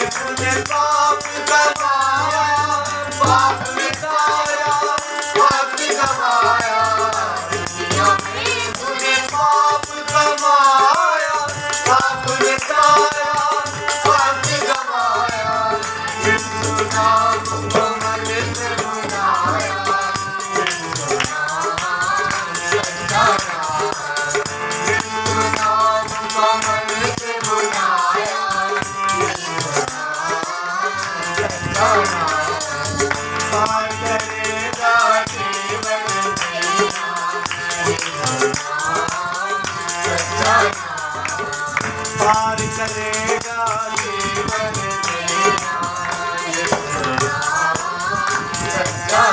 तूने पाप गवाया, पाप मिटाया, पाप गवाया। दुनिया में तूने पाप गवाया, पाप मिटाया, पाप गवाया। यीशु नाम कमल से बुलाया, यीशु नाम सच्चा नाम, यीशु नाम कमल से बुलाया, यीशु नाम सच्चा नाम। पार करेगा जीवन जीना, यीशु नाम सच्चा नाम। पार करेगा जीवन जीना, यीशु नाम सच्चा